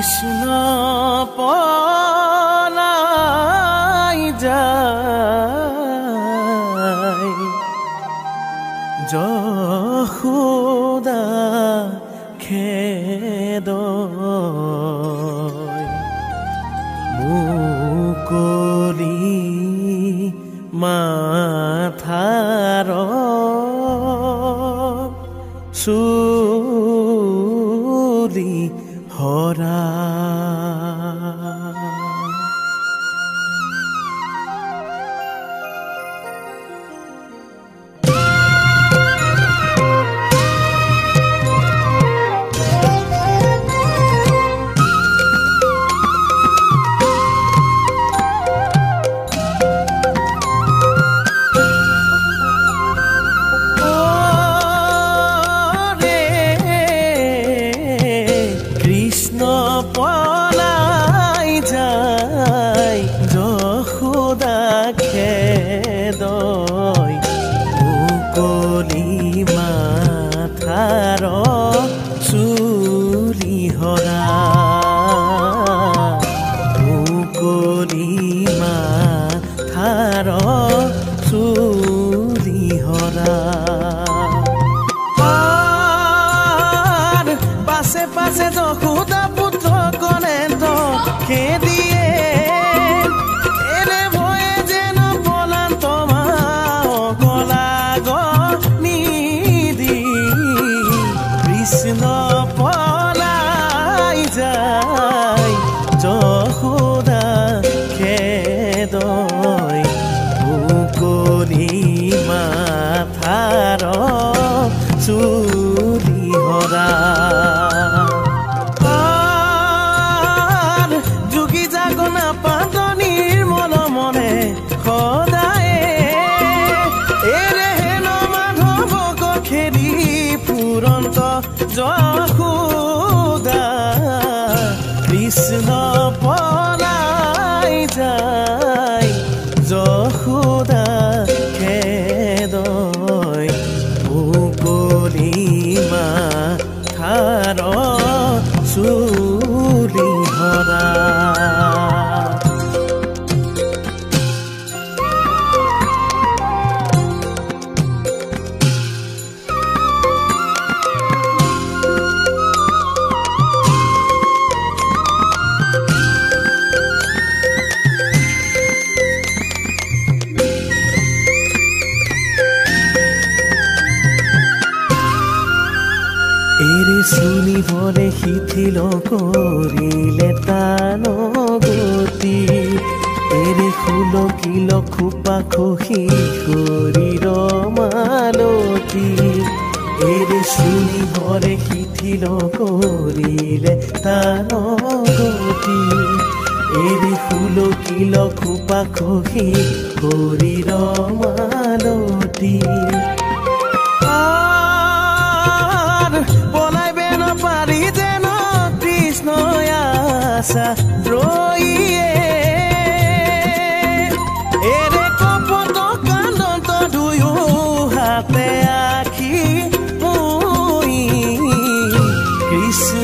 কৃষ্ণ পলাই যায় যশোদা খেদয় মুকলি মাথাৰ চুলি হৰা পাছে যশোদা পুত্ৰ গণেন্দ্ৰ খেদিয়ে এনে ভয়ে যেন পলান্ত গলা গনিদি কৃষ্ণ পলাই যায় যশোদা খেদয় মুকলি মাথাৰ চুলি হৰা যশোদা কৃষ্ণ পলাই যায় যশোদা খেদয় মুকলি মাথাৰ চুলি হৰা শুনিবলে শিথিল কৰিলে তান গতি এৰি খুলকিল খোপা খহি শৰীৰ মালতী এৰি শুনিবলে শিথিল কৰিলে তান গতি এৰি খুলকিল খোপা খহি শৰীৰ মালতী ৰয়ে এৰে কপট কান্দন্ত দুয়ো হাতে আখি মই কৃষ্ণ